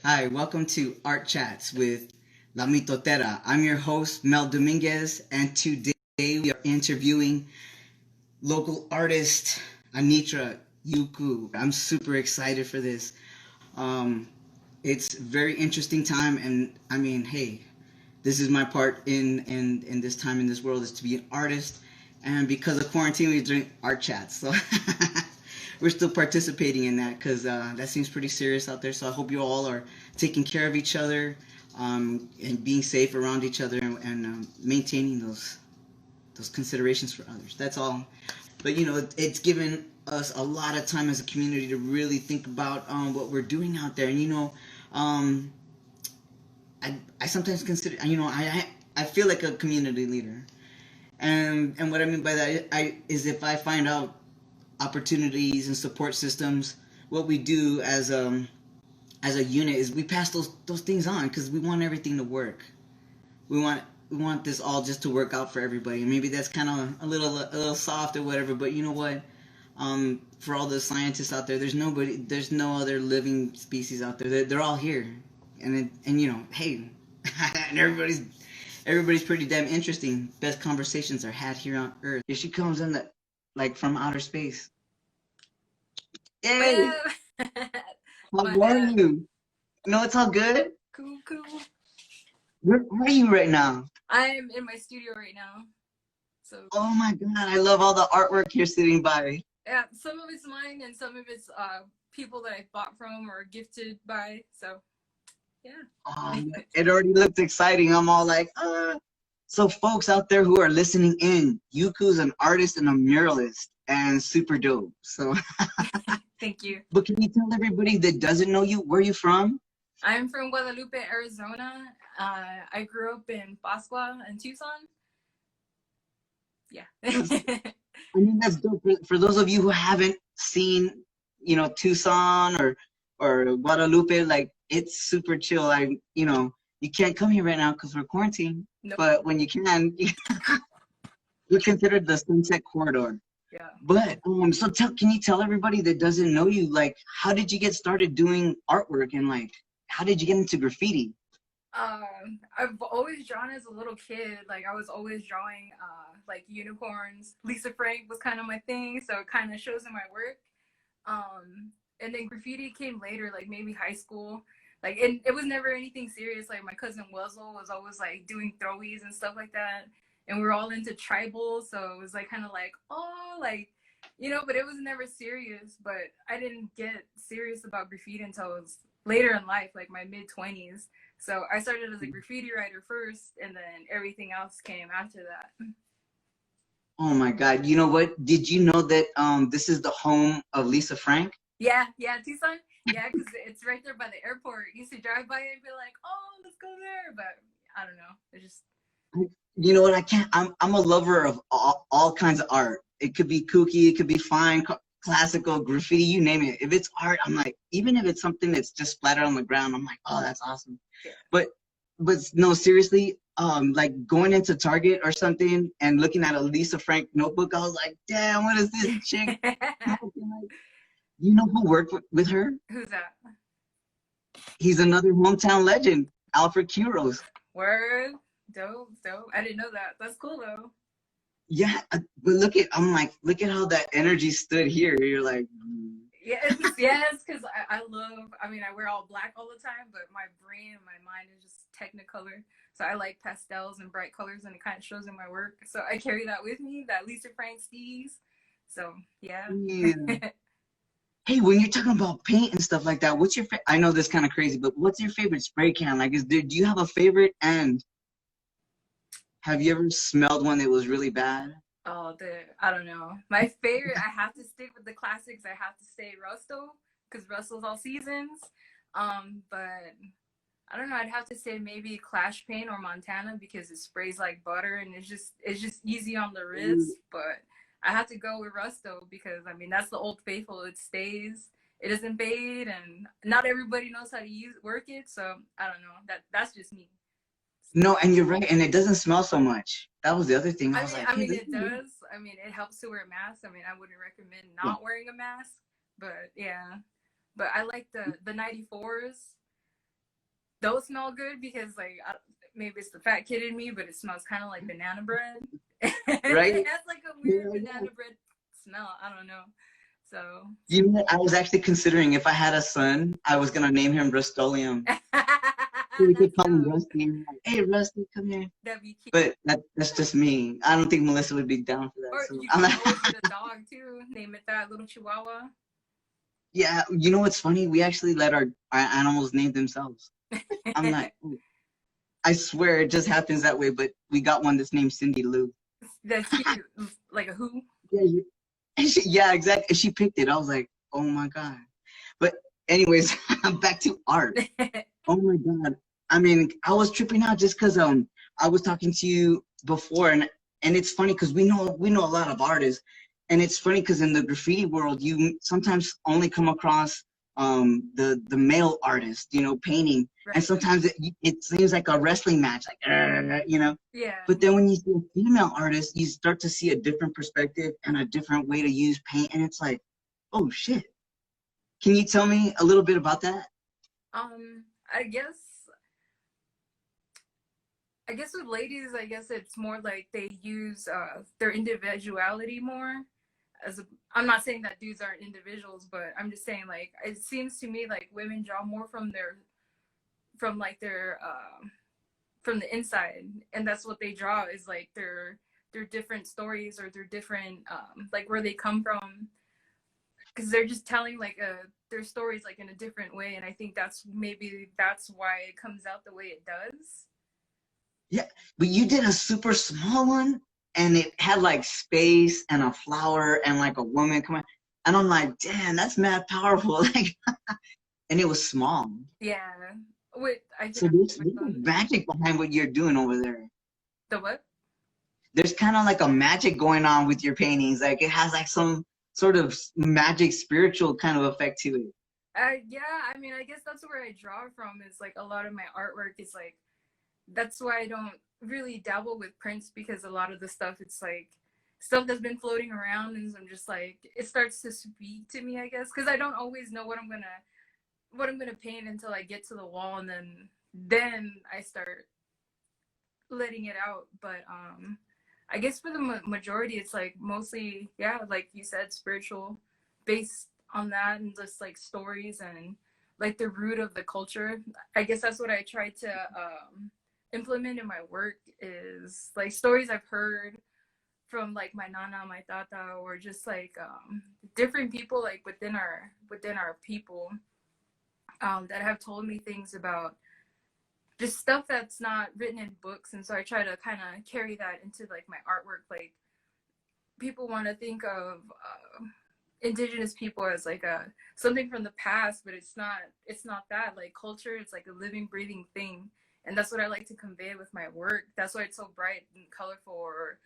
Hi, welcome to Art Chats with La Mitotera. I'm your host, Mel Dominguez, and today we are interviewing local artist Anitra Yukue. I'm super excited for this. Um, it's a very interesting time, and I mean, hey, this is my part in this time in this world is to be an artist, and because of quarantine, we're doing art chats. So we're still participating in that because that seems pretty serious out there. So I hope you all are taking care of each other and being safe around each other and maintaining those considerations for others. That's all. But it's given us a lot of time as a community to really think about what we're doing out there. And um, I sometimes consider I feel like a community leader. And what I mean by that is if I find out opportunities and support systems, what we do as a unit is we pass those things on because we want everything to work. We want we want this all just to work out for everybody. Maybe that's kind of a little soft or whatever, but you know what? For all the scientists out there, there's no other living species out there. They're all here, and hey, and everybody's pretty damn interesting. Best conversations are had here on Earth. Here she comes in like from outer space. Hey, how are you? No, it's all good. Cool. Where are you right now? I'm in my studio right now. So. Oh my God, I love all the artwork you're sitting by. Yeah, some of it's mine and some of it's people that I bought from or gifted by. So, yeah. It already looked exciting. I'm all like, So folks out there who are listening in, Yuku's an artist and a muralist and super dope. So Thank you. But can you tell everybody that doesn't know you, where you from? I'm from Guadalupe, Arizona. I grew up in Pascua and Tucson. Yeah. I mean, that's dope. For those of you who haven't seen, Tucson or Guadalupe, like it's super chill. You can't come here right now because we're quarantined. Nope. But when you can, you're considered the Sunset Corridor. Yeah. But so can you tell everybody that doesn't know you, like, how did you get started doing artwork and like, how did you get into graffiti? I've always drawn as a little kid. Like I was always drawing like unicorns. Lisa Frank was kind of my thing, so it kind of shows in my work. And then graffiti came later, like maybe high school. Like it was never anything serious. Like my cousin Wuzzle was always like doing throwies and stuff like that. And we were all into tribal, so it was like kind of like, oh, like, but it was never serious. But I didn't get serious about graffiti until it was later in life, like my mid-20s. So I started as a graffiti writer first, and then everything else came after that. Oh my God. You know what? Did you know that this is the home of Lisa Frank? Yeah, Tucson. Yeah, because it's right there by the airport. You used to drive by it and be like, oh, let's go there. But I don't know. It just... You know what? I'm a lover of all kinds of art. It could be kooky, it could be fine, classical, graffiti, you name it. If it's art, I'm like, even if it's something that's just splattered on the ground, I'm like, oh, that's awesome. Yeah. But no, seriously, like going into Target or something and looking at a Lisa Frank notebook, I was like, damn, what is this chick? You know who worked with her? Who's that? He's another hometown legend, Alfred Quiros. Word. Dope. I didn't know that. That's cool though. Yeah, but look at how that energy stood here. You're like, yes, because I wear all black all the time, but my brain and my mind is just technicolor. So I like pastels and bright colors, and it kind of shows in my work. So I carry that with me, that Lisa Frank steez. So yeah. Hey, when you're talking about paint and stuff like that, what's your I know this is kind of crazy, but what's your favorite spray can? Like, do you have a favorite? And have you ever smelled one that was really bad? Oh, I don't know. My favorite, I have to stick with the classics. I have to say Rusto, because Rusto's all seasons. But I don't know. I'd have to say maybe Clash Paint or Montana because it sprays like butter and it's just easy on the wrist. But I have to go with Rusto because that's the old faithful. It stays. It doesn't fade, and not everybody knows how to work it. So I don't know. That's just me. No, and you're right, and it doesn't smell so much. That was the other thing. It does. It helps to wear a mask. I wouldn't recommend not wearing a mask, but yeah. But I like the 94s. those smell good because like maybe it's the fat kid in me, but it smells kind of like banana bread. Right? It has like a weird banana bread smell. I don't know. So You know, I was actually considering if I had a son, I was gonna name him Rust-Oleum. So we could call him Rusty. Like, hey, Rusty, come here. That'd be cute. But that's just me. I don't think Melissa would be down for that. Or So you I'm can like, always get a dog too. Name it that, little Chihuahua. yeah, you know what's funny? We actually let our animals name themselves. I'm like, oh, I swear it just happens that way. But we got one that's named Cindy Lou. That's cute. Like a who? Yeah, exactly. She picked it. I was like, oh my God. But anyways, back to art. Oh my God. I mean, I was tripping out just because I was talking to you before, and it's funny because we know a lot of artists, and it's funny because in the graffiti world you sometimes only come across the male artist, you know, painting, Right. and sometimes it seems like a wrestling match, like you know. Yeah. But then when you see a female artist, you start to see a different perspective and a different way to use paint, and it's like, oh shit. Can you tell me a little bit about that? I guess with ladies, I guess it's more like they use their individuality more. I'm not saying that dudes aren't individuals, but I'm just saying like it seems to me like women draw more from their from the inside, and that's what they draw is like their different stories or their different like where they come from, because they're just telling like their stories like in a different way, and I think that's why it comes out the way it does. Yeah, but you did a super small one, and it had like space and a flower and like a woman coming, and I'm like, damn, that's mad powerful. Like, and it was small. Yeah. Wait, so there's magic behind what you're doing over there. The what? There's kind of like a magic going on with your paintings. Like it has like some sort of magic, spiritual kind of effect to it. Yeah, I mean, I guess that's where I draw from. Is like a lot of my artwork is like. That's why I don't really dabble with prints, because a lot of the stuff, it's like stuff that's been floating around, and I'm just like, it starts to speak to me, I guess, because I don't always know what I'm gonna paint until I get to the wall, and then I start letting it out. But I guess for the majority, it's like mostly, yeah, like you said, spiritual, based on that, and just like stories and like the root of the culture. I guess that's what I try to implement in my work, is like stories I've heard from like my nana, my tata, or just like different people like within our people that have told me things about just stuff that's not written in books. And so I try to kind of carry that into like my artwork. Like people want to think of indigenous people as like something from the past, but it's not that. Like culture, it's like a living, breathing thing. And that's what I like to convey with my work. That's why it's so bright and colorful, or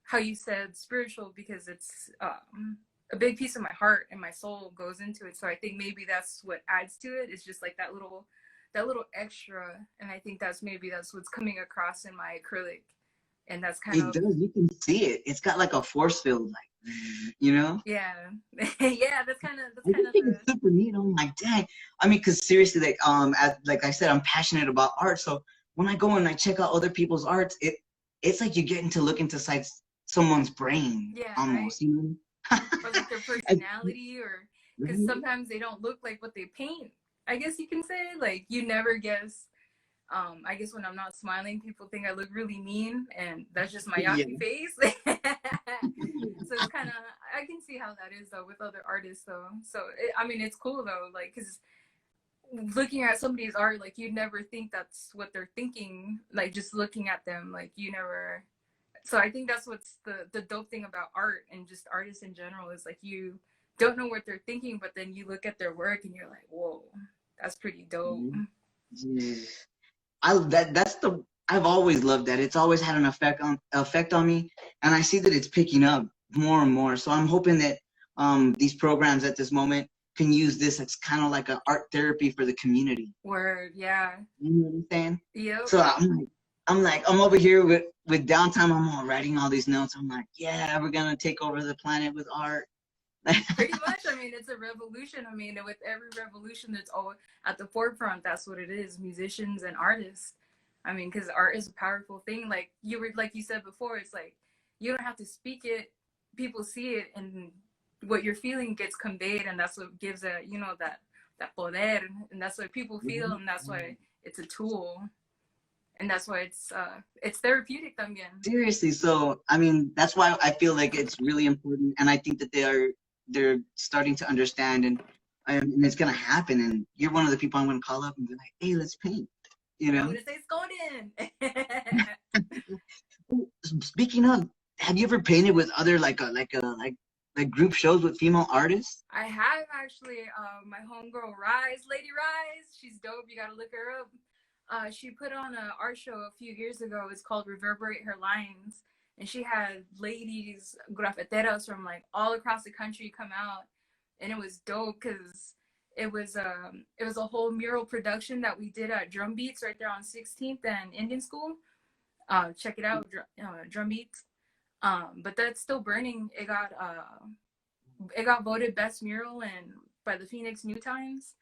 how you said spiritual, because it's a big piece of my heart and my soul goes into it. So I think maybe that's what adds to it. It's just like that little extra. And I think that's what's coming across in my acrylic. And that's kind of. It does. You can see it. It's got like a force field, like, you know? Yeah. Yeah, that's kind of. I think it's super neat. I'm like, dang. I mean, because seriously, like I said, I'm passionate about art. So when I go and I check out other people's arts, it's like you're getting to look inside someone's brain. Yeah. Almost, right? You know? Or like their personality, or because sometimes they don't look like what they paint. I guess you can say, like, you never guess. I guess when I'm not smiling, people think I look really mean, and that's just my yucky face. So it's kind of, I can see how that is though with other artists though. So I mean, it's cool though, like, because looking at somebody's art, like, you'd never think that's what they're thinking, like just looking at them, like you never. So I think that's what's the dope thing about art and just artists in general, is like you don't know what they're thinking, but then you look at their work and you're like, whoa, that's pretty dope. Yeah. I've always loved that. It's always had an effect on me, and I see that it's picking up more and more. So I'm hoping that these programs at this moment can use this as kind of like an art therapy for the community. Word, yeah. You know what I'm saying? Yeah. So I'm over here with downtime. I'm all writing all these notes. I'm like, yeah, we're gonna take over the planet with art. Pretty much. I mean, it's a revolution. I mean, with every revolution that's all at the forefront, that's what it is, musicians and artists. I mean, because art is a powerful thing. Like you said before, it's like you don't have to speak it, people see it, and what you're feeling gets conveyed, and that's what gives a, that poder, and that's what people feel, and that's why it's a tool, and that's why it's therapeutic también. Seriously, so I mean, that's why I feel like it's really important, and I think that they're starting to understand, and it's gonna happen. And you're one of the people I'm gonna call up and be like, "Hey, let's paint," you I'm know. gonna say Skoden. Speaking of, have you ever painted with other like group shows with female artists? I have actually. My homegirl Lady Rise, she's dope. You gotta look her up. She put on an art show a few years ago. It's called Reverberate Her Lines, and she had ladies graffiteras from like all across the country come out, and it was dope because it was a whole mural production that we did at Drum Beats right there on 16th and Indian School. Check it out, Drum Beats. But that's still burning. It got voted best mural and by the Phoenix New Times.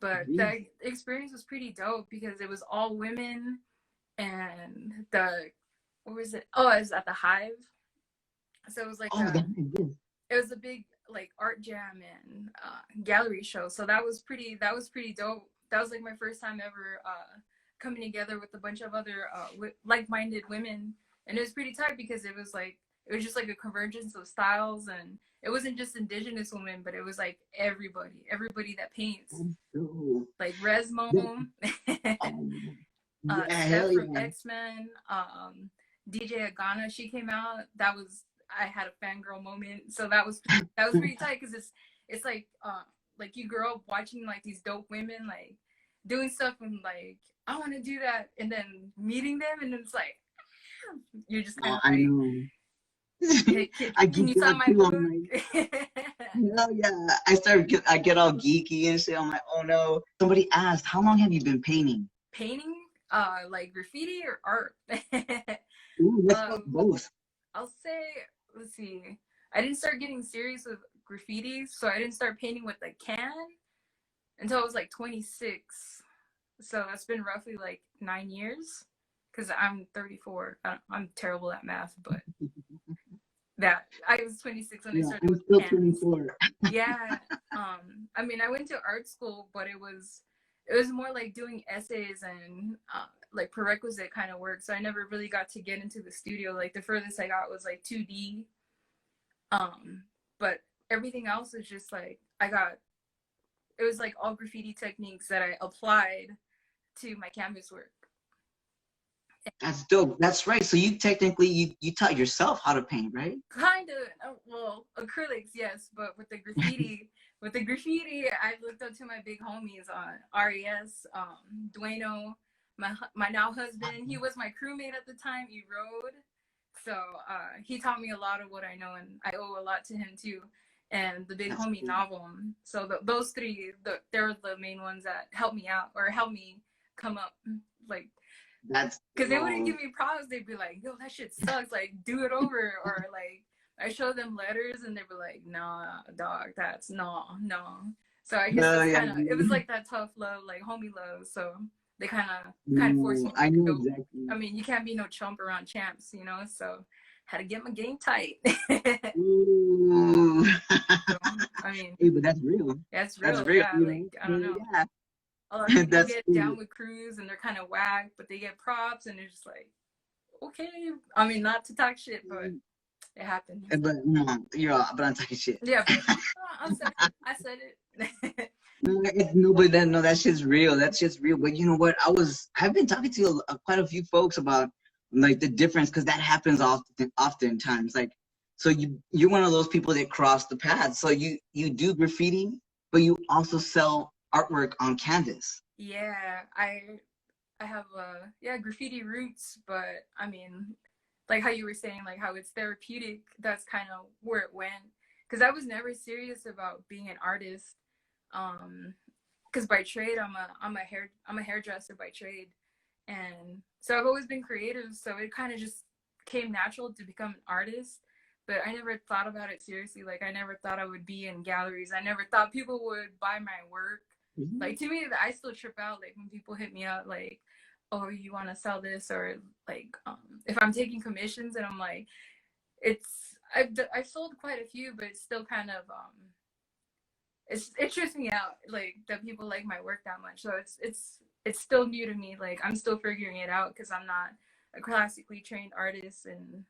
But that experience was pretty dope because it was all women, and what was it? Oh, it was at the Hive. So it was like it was a big like art jam and gallery show. So that was pretty dope. That was like my first time ever coming together with a bunch of other like-minded women, and it was pretty tight because it was just like a convergence of styles, and it wasn't just indigenous women, but it was like everybody that paints, like Resmo, Steph from X-Men, DJ Agana, she came out. I had a fangirl moment, so that was pretty tight because it's like you grow up watching like these dope women like doing stuff, and like I want to do that, and then meeting them, and it's like you're just kind of I know. Can you sign my book? Hell yeah. I get all geeky and shit. I'm like, oh no. Somebody asked, how long have you been painting? Painting? Like graffiti or art? Ooh, let's go both. I'll say, let's see. I didn't start getting serious with graffiti, so I didn't start painting with the can until I was like 26. So that's been roughly like 9 years. Because I'm 34. I'm terrible at math, but that I was 26 when I started with still pens. 24. Yeah. I mean, I went to art school, but it was more like doing essays and like prerequisite kind of work. So I never really got to get into the studio. Like the furthest I got was like 2D. But everything else is just like it was like all graffiti techniques that I applied to my canvas work. That's dope. That's right. So you technically you taught yourself how to paint, right? Kind of. Well, acrylics, yes, but with the graffiti, I looked up to my big homies on RES, Dueno, my now husband. He was my crewmate at the time. He rode, so he taught me a lot of what I know, and I owe a lot to him too. And the big homie cool. Novel. So those three, they're the main ones that helped me out or helped me come up, like. That's because they wouldn't give me props. They'd be like, "Yo, that shit sucks. Like, do it over." Or like, I show them letters, and they'd be like, "Nah, dog, that's no." So I guess it's kind of it was like that tough love, like homie love. So they kind of forced me. I know exactly. I mean, you can't be no chump around champs, you know. So had to get my game tight. Ooh. So, I mean, hey, but that's real. That's real. That's real. Yeah, like I don't know. Yeah. A lot of people get down with crews and they're kind of whack, but they get props and they're just like, okay. I mean, not to talk shit, but it happens. But but I'm talking shit. Yeah, but I said it. No, that shit's real. That shit's real. But you know what? I've been talking to quite a few folks about like the difference because that happens oftentimes. Like, so you're one of those people that cross the path. So you do graffiti, but you also sell artwork on canvas. Yeah, I have graffiti roots, but I mean, like how you were saying, like how it's therapeutic. That's kind of where it went. Because I was never serious about being an artist. Because by trade, I'm a hairdresser by trade, and so I've always been creative. So it kind of just came natural to become an artist. but I never thought about it seriously. Like, I never thought I would be in galleries. I never thought people would buy my work. Like, to me, I still trip out, like, when people hit me up, like, oh, you want to sell this? Or, like, if I'm taking commissions, and I'm like, I've sold quite a few, but it's still kind of, it trips me out, like, that people like my work that much. So it's still new to me. Like, I'm still figuring it out because I'm not a classically trained artist, and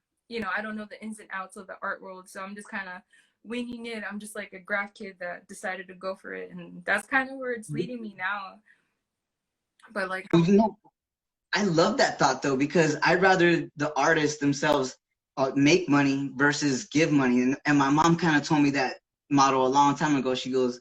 I don't know the ins and outs of the art world. So I'm just kind of winging it. I'm just like a graph kid that decided to go for it, and that's kind of where it's leading me now. But like, I love that thought though, because I'd rather the artists themselves make money versus give money. And my mom kind of told me that motto a long time ago. She goes,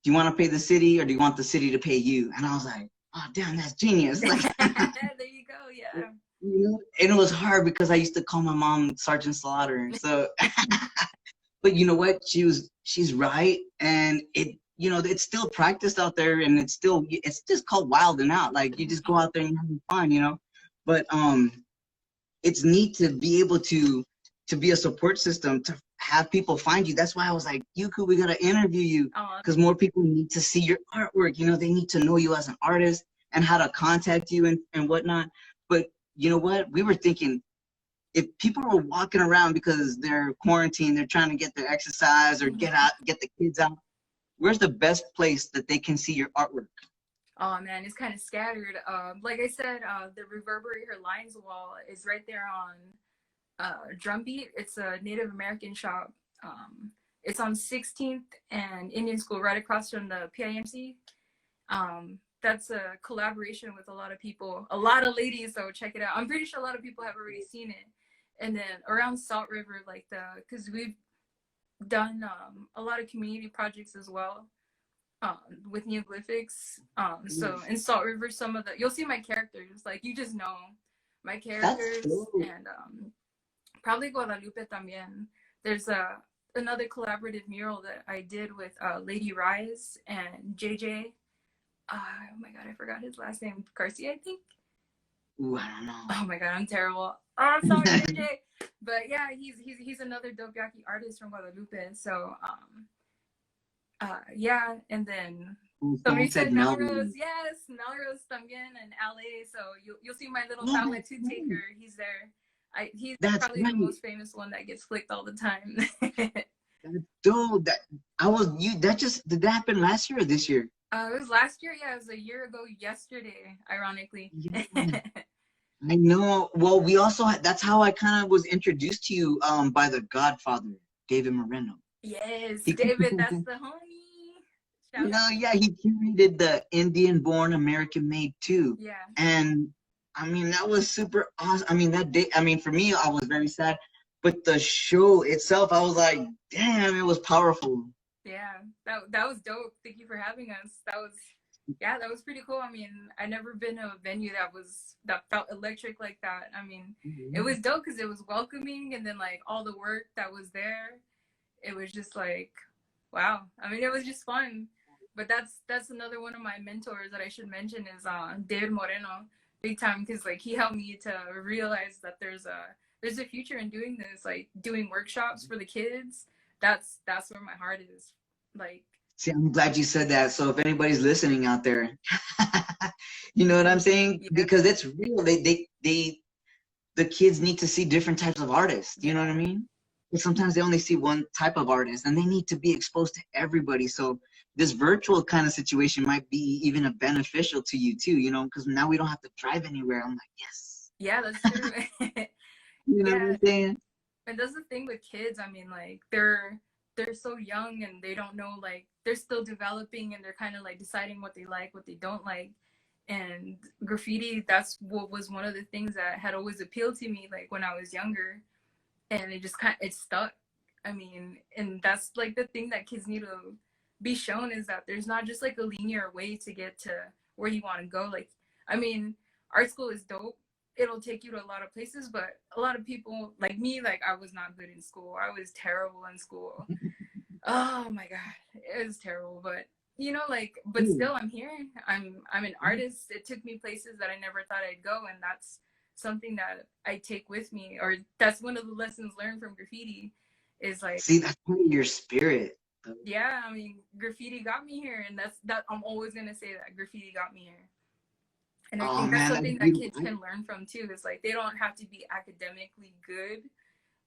"Do you want to pay the city or do you want the city to pay you?" And I was like, "Oh, damn, that's genius!" Like, there you go, yeah. And it was hard because I used to call my mom Sergeant Slaughter. So, but you know what? She's right, and it's still practiced out there, and it's just called wilding out. Like, you just go out there and have fun. But it's neat to be able to be a support system, to have people find you. That's why I was like, Yukue, we gotta interview you, because more people need to see your artwork. They need to know you as an artist and how to contact you and whatnot. But you know what? We were thinking, if people were walking around because they're quarantined, they're trying to get their exercise or get the kids out, where's the best place that they can see your artwork? Oh man, it's kind of scattered. Like I said, the Reverberate Her Lines wall is right there on Drumbeat. It's a Native American shop. It's on 16th and Indian School, right across from the PIMC. That's a collaboration with a lot of people, a lot of ladies, so check it out. I'm pretty sure a lot of people have already seen it. And then around Salt River, because we've done a lot of community projects as well, with neoglyphics. So in Salt River, you'll see my characters, like, you just know my characters. And probably Guadalupe también. There's another collaborative mural that I did with Lady Rise and JJ. Oh my god, I forgot his last name. Garcia, I think. Ooh, I don't know. Oh my god, I'm terrible. Oh, sorry, JJ. But yeah, he's another dope Yaqui artist from Guadalupe. So yeah, and then somebody said Melrose. Yes, Melrose también in LA. So you'll see my little palette two taker. He's there. He's probably the most famous one that gets flicked all the time. Dude, did that happen last year or this year? It was last year. Yeah, it was a year ago yesterday, ironically. Yeah. I know. Well, we also that's how I kind of was introduced to you by the Godfather, David Moreno. Yes, David, that's the homie. Yeah, he curated the Indian-born, American-made too. Yeah. And I mean, that was super awesome. I mean, that day, for me, I was very sad, but the show itself, I was like, damn, it was powerful. Yeah, that was dope. Thank you for having us. That was pretty cool. I mean, I never been to a venue that felt electric like that. I mean, It was dope because it was welcoming, and then like all the work that was there, it was just like, wow. I mean, it was just fun. But that's another one of my mentors that I should mention is David Moreno, big time, because like he helped me to realize that there's a future in doing this, like doing workshops for the kids. That's where my heart is. Like, see, I'm glad you said that. So if anybody's listening out there, you know what I'm saying? Yeah. Because it's real. The kids need to see different types of artists. You know what I mean? But sometimes they only see one type of artist, and they need to be exposed to everybody. So this virtual kind of situation might be even a beneficial to you too, because now we don't have to drive anywhere. I'm like, yes. Yeah, that's true. You know what I'm saying? And that's the thing with kids. I mean, like, they're so young, and they don't know, like, they're still developing, and they're kind of like deciding what they like, what they don't like. And graffiti, that's what was one of the things that had always appealed to me, like, when I was younger. And it stuck. I mean, and that's like the thing that kids need to be shown, is that there's not just like a linear way to get to where you want to go. Like, I mean, art school is dope. It'll take you to a lot of places, but a lot of people like me, like, I was not good in school. I was terrible in school. Oh my god, it was terrible. But but still, I'm here. I'm an artist. It took me places that I never thought I'd go, and that's something that I take with me, or that's one of the lessons learned from graffiti, is like, see, that's part of your spirit. yeah, I mean, graffiti got me here, and that I'm always gonna say that graffiti got me here. And I Oh think that's man, that's something that kids beautiful. can learn from too. Is like they don't have to be academically good,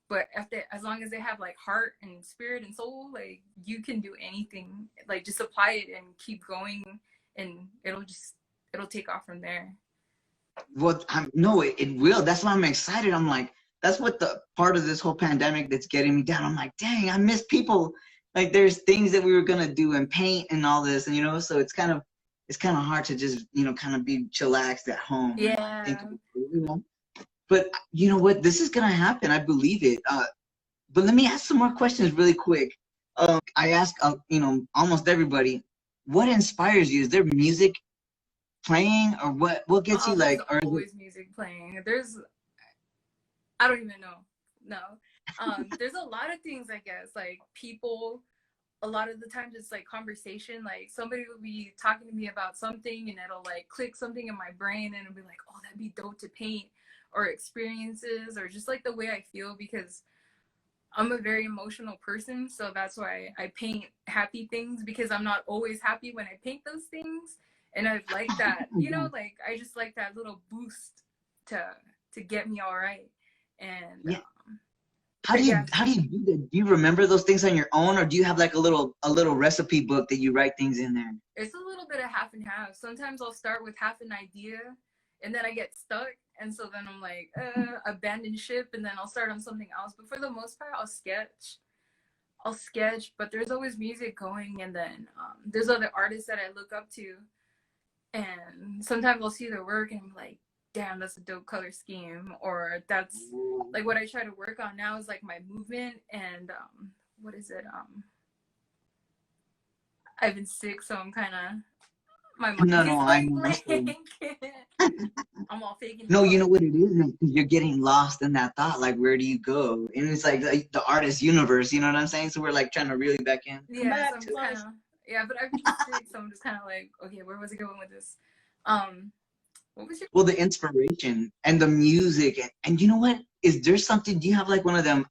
but as long as they have like heart and spirit and soul, like you can do anything. Like just apply it and keep going, and it'll take off from there. Well, no, it will. That's why I'm excited. I'm like, that's what the part of this whole pandemic that's getting me down. I'm like, dang, I miss people. Like, there's things that we were gonna do and paint and all this, and so it's kind of hard to just kind of be chillaxed at home and not think Yeah. about it. But you know what? This is gonna happen. I believe it. But let me ask some more questions really quick. I ask, almost everybody, what inspires you? Is there music playing, or what gets you There's like, or is it? always music playing. I don't even know. No. There's a lot of things, I guess. Like people, a lot of the times it's like conversation. Like somebody will be talking to me about something and it'll like click something in my brain and it'll be like, oh, that'd be dope to paint, or experiences, or just like the way I feel, because I'm a very emotional person. So that's why I paint happy things, because I'm not always happy when I paint those things. And I like that, like I just like that little boost to get me all right. And Yeah. but yeah, How do you do that? Do you remember those things on your own, or do you have like a little recipe book that you write things in there? it's a little bit of half and half. Sometimes I'll start with half an idea and then I get stuck. And so then I'm like, abandon ship, and then I'll start on something else. But for the most part, I'll sketch, but there's always music going. And then there's other artists that I look up to. And sometimes I'll see their work and I'm like, damn, that's a dope color scheme. Or that's like what I try to work on now is like my movement and what is it? I've been sick, so I'm kind of, my mind No, is I like know. blank. I'm all faking. No, you know what it is? You're getting lost in that thought. Like, where do you go? And it's like the artist universe. You know what I'm saying? So we're like trying to reel you back in. Come Yeah, back so I'm to just kind us. of, yeah, but I've been sick, so I'm just kind of like, okay, where was I going with this? What was your? Well, the inspiration and the music, and you know what? Is there something? Do you have like one of them?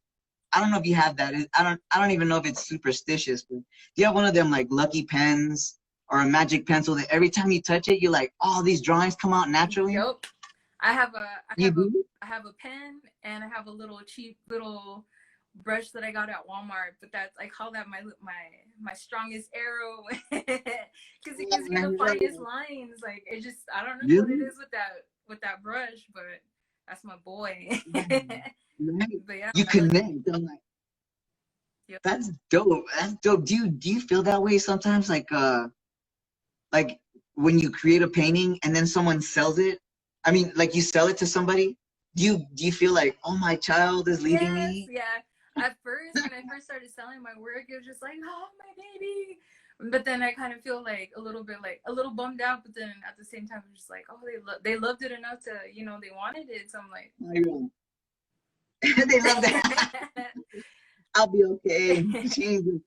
I don't know if you have that. I don't even know if it's superstitious, but do you have one of them like lucky pens or a magic pencil that every time you touch it, you're like, oh, these drawings come out naturally? Yup. I have a You do? I have a pen, and I have a little cheap little brush that I got at Walmart, but that's, I call that my strongest arrow, because it gives you the finest lines. Like it just, I don't know what it Really? is with that brush, but that's my boy. Right? But yeah, You I like, connect. I'm like, yep. that's dope. That's dope. Do you feel that way sometimes? Like when you create a painting and then someone sells it? I mean, like you sell it to somebody. Do you feel like, oh, my child is leaving Yes, me? yeah. At first, when I first started selling my work, it was just like, oh, my baby. But then I kind of feel like a little bummed out. But then at the same time, I'm just like, oh, they loved it enough to, they wanted it. So I'm like, They love that. I'll be okay. Jesus.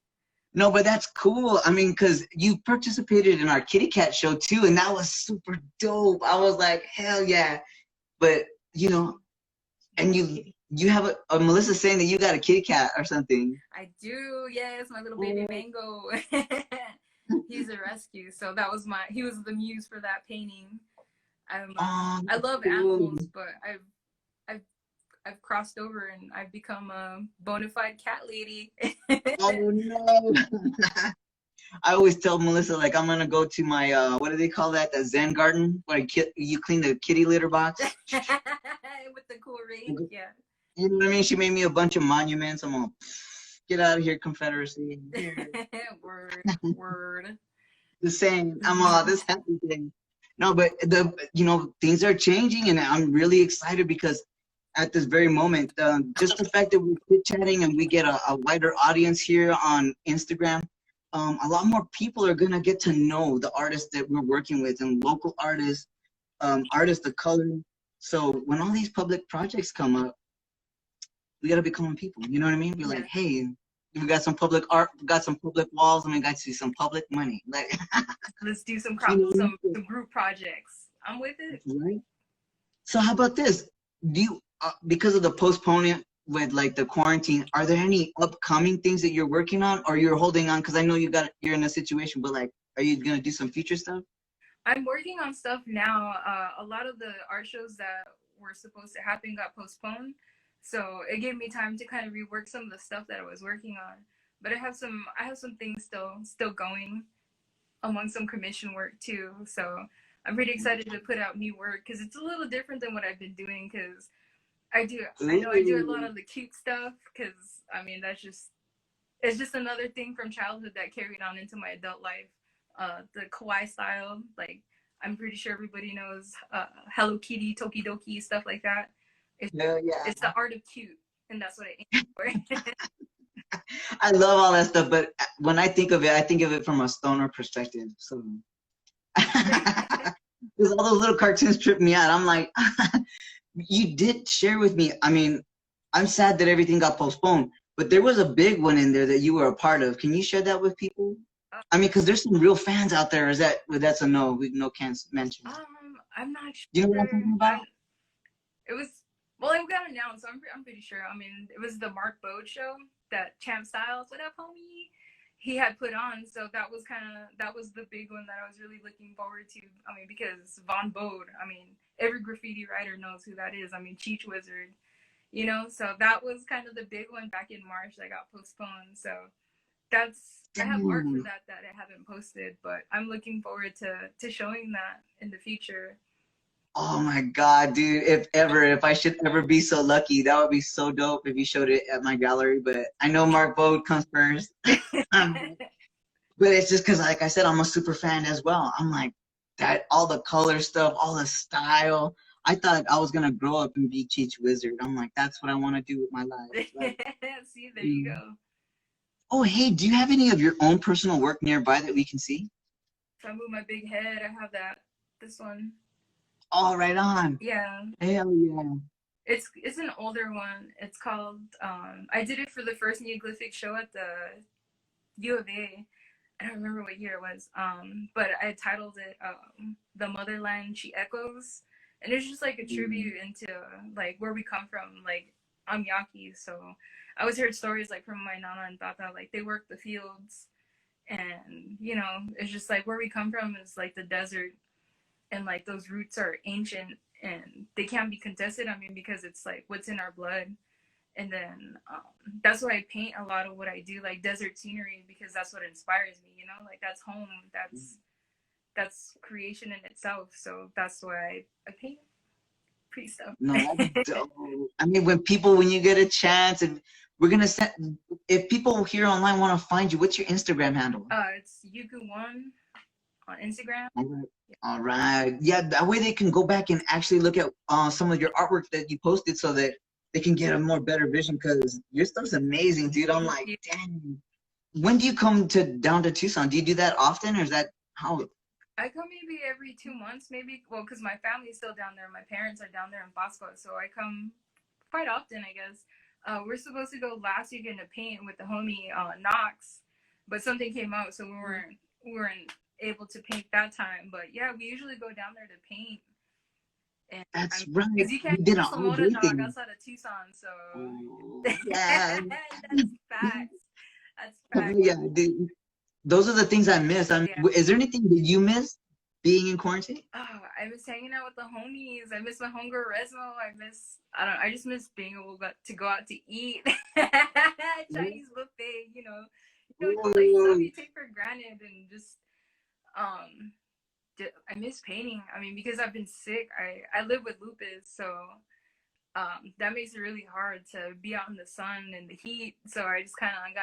No, but that's cool. I mean, because you participated in our kitty cat show too, and that was super dope. I was like, hell yeah. But and you have a Melissa saying that you got a kitty cat or something. I do. Yes, my little baby Mango. He's a rescue. So he was the muse for that painting. I love cool. animals, but I've crossed over and I've become a bona fide cat lady. Oh no. I always tell Melissa, like, I'm gonna go to my what do they call that? The Zen garden where you clean the kitty litter box. With the cool rake, yeah. You know what I mean? She made me a bunch of monuments. I'm gonna get out of here, Confederacy. Word. The same. I'm all this happy thing. No, but things are changing, and I'm really excited because at this very moment, just the fact that we're chit chatting and we get a wider audience here on Instagram, a lot more people are gonna get to know the artists that we're working with, and local artists, artists of color. So when all these public projects come up, we gotta become people. You know what I mean? We're like, hey, we got some public art, we got some public walls, and we got to see some public money. Like, let's do some group projects. I'm with it. Right. So how about this? Do you because of the with like the quarantine, are there any upcoming things that you're working on, or you're holding on? Because I know you're in a situation, but like, are you gonna do some future stuff? I'm working on stuff now. A lot of the art shows that were supposed to happen got postponed, so it gave me time to kind of rework some of the stuff that I was working on. But I have some things still going among some commission work too. So I'm pretty excited to put out new work because it's a little different than what I've been doing. Because I know I do a lot Ooh. of the cute stuff. Because I mean it's just another thing from childhood that carried on into my adult life. The kawaii style, like I'm pretty sure everybody knows Hello Kitty, Tokidoki, stuff like that. Hell yeah. It's the art of cute, and that's what I aim for. I love all that stuff, but when I think of it from a stoner perspective. So, because all those little cartoons trip me out. I'm like, you did share with me. I mean, I'm sad that everything got postponed, but there was a big one in there that you were a part of. Can you share that with people? I mean, because there's some real fans out there. That's a no? We no can't mention. I'm not sure. Do you know what I'm talking about? It was well, it got announced, so I'm pretty sure. I mean, it was the Mark Bode show that Champ Styles, what up, homie? He had put on, so that was the big one that I was really looking forward to. I mean, because Von Bode, I mean, every graffiti writer knows who that is. I mean, Cheech Wizard, you know. So that was kind of the big one back in March that got postponed. So I have art for that I haven't posted, but I'm looking forward to showing that in the future. Oh my God, dude. If I should ever be so lucky, that would be so dope if you showed it at my gallery. But I know Mark Bode comes first. But it's just because, like I said, I'm a super fan as well. I'm like, that, all the color stuff, all the style. I thought I was going to grow up and be Cheech Wizard. I'm like, that's what I want to do with my life. Like, see, there you go. Oh, hey, do you have any of your own personal work nearby that we can see? If I move my big head, I have this one. Oh, right on. Yeah. Hell yeah. It's an older one. It's called I did it for the first neoglyphic show at the U of A. I don't remember what year it was. But I titled it The Motherland She Echoes. And it's just like a tribute into like where we come from. Like I'm Yaqui, so I always heard stories like from my nana and tata, like they work the fields, and you know, it's just like where we come from is like the desert, and like those roots are ancient and they can't be contested. I mean, because it's like what's in our blood. And then that's why I paint a lot of what I do, like desert scenery, because that's what inspires me, you know, like that's home, that's creation in itself. So that's why I paint pretty stuff. No, that's dope. I mean, when you get a chance, and we're gonna set, if people here online want to find you, what's your Instagram handle? It's Yukue1 on Instagram. All right. Yeah, that way they can go back and actually look at some of your artwork that you posted, so that they can get a more better vision, because your stuff's amazing, dude. I'm like, dang. When do you come down to Tucson? Do you do that often, or is that how? I come maybe every 2 months, maybe. Well, because my family's still down there. My parents are down there in Bosco, so I come quite often, I guess. We're supposed to go last weekend to paint with the homie Knox, but something came out, so we weren't able to paint that time. But yeah, we usually go down there to paint. And that's right. Because you can't get some motor dog outside of Tucson, so yeah. That's facts. That's facts. Yeah, dude. Those are the things I miss. Is there anything that you miss being in quarantine? Oh, I miss hanging out with the homies. I miss my homegirl Resmo. I just miss being able to go out to eat. Chinese buffet, you know, like stuff you take for granted, and just I miss painting. I mean, because I've been sick. I live with lupus, so that makes it really hard to be out in the sun and the heat. So I just kind of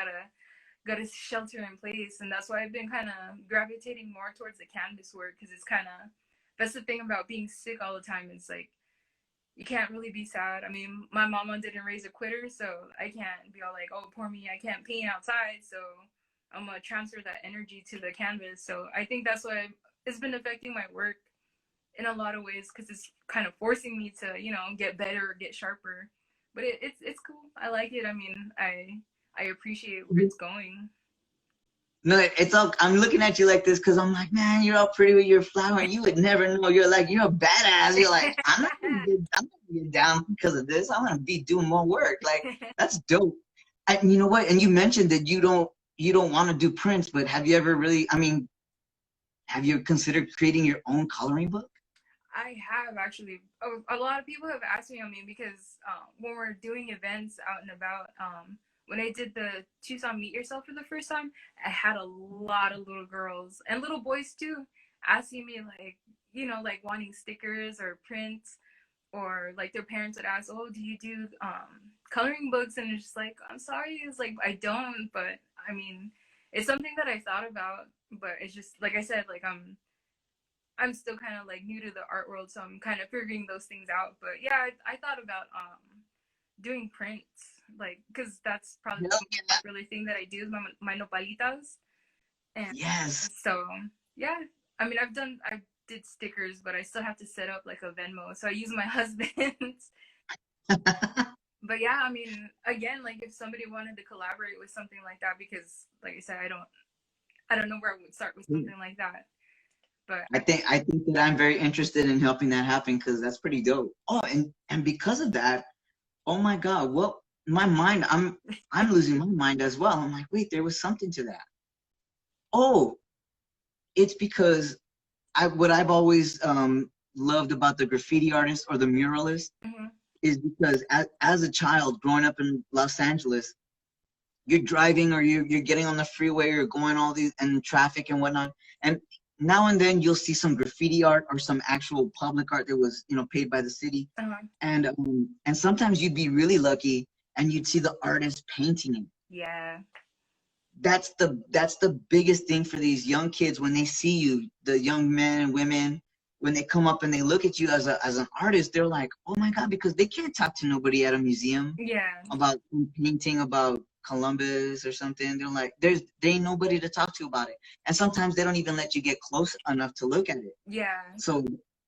gotta shelter in place, and that's why I've been kind of gravitating more towards the canvas work, because it's that's the thing about being sick all the time. It's like you can't really be sad. I mean, my mama didn't raise a quitter, so I can't be all like, oh, poor me, I can't paint outside, so I'm gonna transfer that energy to the canvas. So I think that's why it's been affecting my work in a lot of ways, because it's kind of forcing me to, you know, get better or get sharper. But it's cool. I like it. I mean, I appreciate where it's going. No, it's all, I'm looking at you like this because I'm like, man, you're all pretty with your flower, and you would never know. You're a badass. You're like, I'm not gonna get down because of this. I'm gonna be doing more work. Like, that's dope. And you know what? And you mentioned that you don't want to do prints, but have you ever really? I mean, have you considered creating your own coloring book? I have actually. A lot of people have asked me. I mean, because when we're doing events out and about, when I did the Tucson Meet Yourself for the first time, I had a lot of little girls and little boys too asking me, like, like wanting stickers or prints, or like their parents would ask, "Oh, do you do coloring books?" And it's just like, I'm sorry, it's like I don't, but I mean, it's something that I thought about, but it's just like I said, like I'm still kind of like new to the art world, so I'm kind of figuring those things out. But yeah, I thought about doing prints, like, because that's probably the most popular thing that I do is my nopalitas, and Yes. so yeah, I mean I did stickers, but I still have to set up like a Venmo, so I use my husband's. But yeah, I mean, again, like if somebody wanted to collaborate with something like that, because like I said, I don't know where I would start with something like that. But I think that I'm very interested in helping that happen because that's pretty dope. Oh, and because of that, oh my God, well, my mind, I'm losing my mind as well. I'm like, wait, there was something to that. Oh, it's because what I've always loved about the graffiti artist or the muralist mm-hmm. is because as a child growing up in Los Angeles, you're driving or you're getting on the freeway or going all these and traffic and whatnot, and now and then you'll see some graffiti art or some actual public art that was paid by the city, Uh-huh. and sometimes you'd be really lucky and you'd see the artist painting it. Yeah. That's the biggest thing for these young kids when they see you, the young men and women, when they come up and they look at you as an artist, they're like, oh my God, because they can't talk to nobody at a museum Yeah. about painting about Columbus or something. They're like, there ain't nobody to talk to about it. And sometimes they don't even let you get close enough to look at it. Yeah. So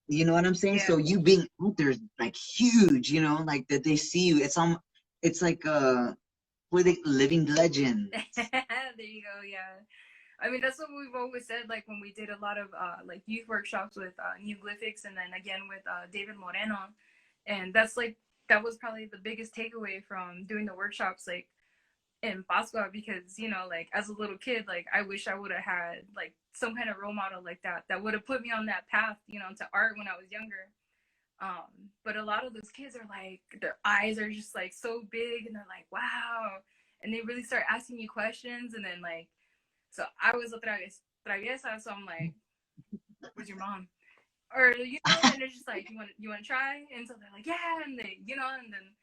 you know what I'm saying? Yeah. So you being out there is like huge, like that they see you. It's like with a living legend. There you go. Yeah. I mean, that's what we've always said, like when we did a lot of like youth workshops with New Glyphics, and then again with David Moreno. And that was probably the biggest takeaway from doing the workshops, like in Pascua, because, like as a little kid, like I wish I would have had like some kind of role model like that would have put me on that path, to art when I was younger. But a lot of those kids are like, their eyes are just like so big, and they're like, wow. And they really start asking you questions, and then like, so I was a traviesa, so I'm like, where's your mom? Or, and they're just like, you want to try? And so they're like, yeah. And they, and then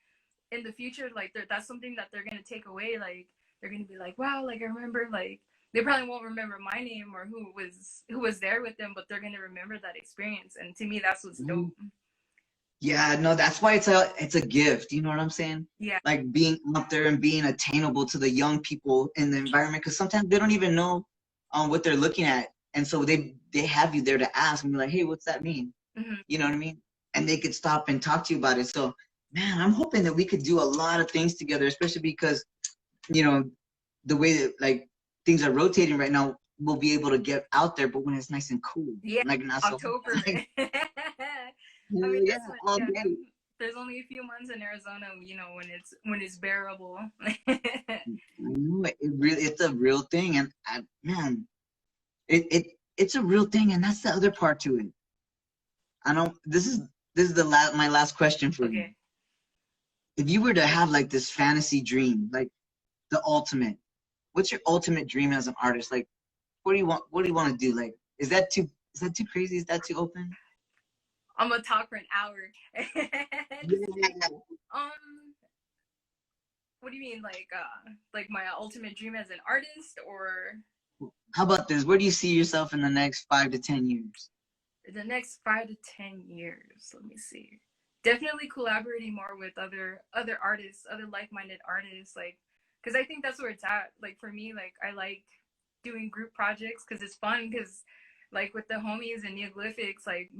in the future, like that's something that they're going to take away. Like they're going to be like, wow, like I remember, like they probably won't remember my name or who was there with them, but they're going to remember that experience. And to me, that's what's dope. Yeah, no, that's why it's a gift. You know what I'm saying? Yeah. Like being out there and being attainable to the young people in the environment, because sometimes they don't even know what they're looking at, and so they have you there to ask and be like, hey, what's that mean? Mm-hmm. You know what I mean? And they could stop and talk to you about it. So, man, I'm hoping that we could do a lot of things together, especially because the way that like things are rotating right now, we'll be able to get out there, but when it's nice and cool, Yeah, like not October. So I mean, yeah, all yeah, day. there's only a few months in Arizona, when it's bearable. I know it's a real thing, and man, it's a real thing, and that's the other part to it. I don't. This is my last question for you. Okay. If you were to have like this fantasy dream, like the ultimate, what's your ultimate dream as an artist? Like, what do you want? What do you want to do? Like, is that too crazy? Is that too open? I'm gonna talk for an hour. Yeah. What do you mean, like my ultimate dream as an artist, or How about this? Where do you see yourself in the next 5 to 10 years? the next 5 to 10 years? Let me see. Definitely collaborating more with other artists, other like-minded artists, like, because I think that's where it's at. Like for me, like I like doing group projects because it's fun. Because like with the homies and Neoglyphics, like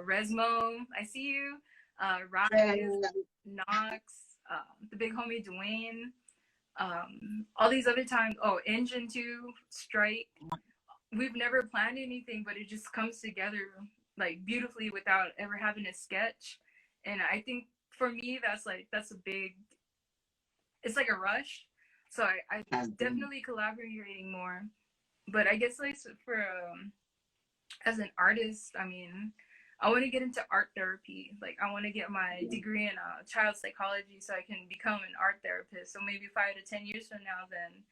Resmo, I see you, Rise, Knox, the big homie Dwayne, all these other times. Oh, Engine 2, Strike. We've never planned anything, but it just comes together like beautifully without ever having a sketch. And I think for me, that's a big. It's like a rush. So I definitely collaborating more. But I guess like for as an artist, I mean, I want to get into art therapy. Like I want to get my degree in child psychology so I can become an art therapist. So maybe 5 to 10 years from now, then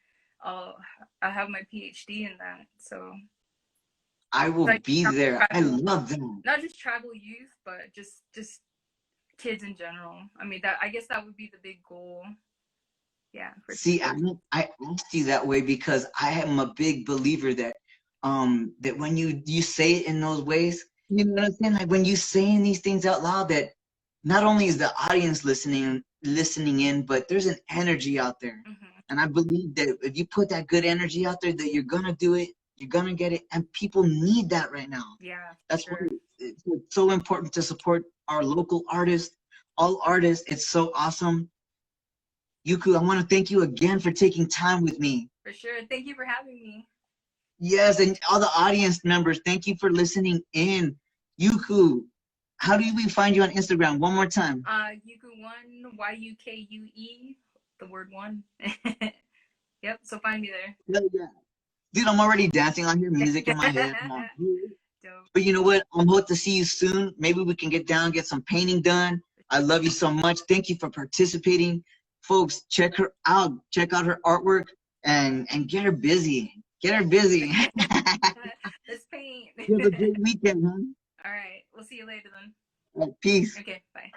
I'll have my PhD in that. So I will be there. I love that. Not just tribal youth, but just kids in general. I mean, I guess that would be the big goal. Yeah. See, I asked you that way because I am a big believer that that when you say it in those ways, you know what I'm saying? Like when you saying these things out loud, that not only is the audience listening in, but there's an energy out there. Mm-hmm. And I believe that if you put that good energy out there, that you're gonna do it, you're gonna get it, and people need that right now. Yeah. That's why it's so important to support our local artists, all artists. It's so awesome. Yukue, I want to thank you again for taking time with me. For sure. Thank you for having me. Yes, and all the audience members, thank you for listening in. Yukue, how do we find you on Instagram? One more time. Yukue1, Yukue, the word one. Yep, so find me there. Hell yeah. Dude, I'm already dancing on your music in my head. But you know what? I'm hoping to see you soon. Maybe we can get down, get some painting done. I love you so much. Thank you for participating. Folks, check her out. Check out her artwork and get her busy. Get her busy. Let's paint. You have a great weekend, huh? All right. We'll see you later then. All right, peace. Okay, bye.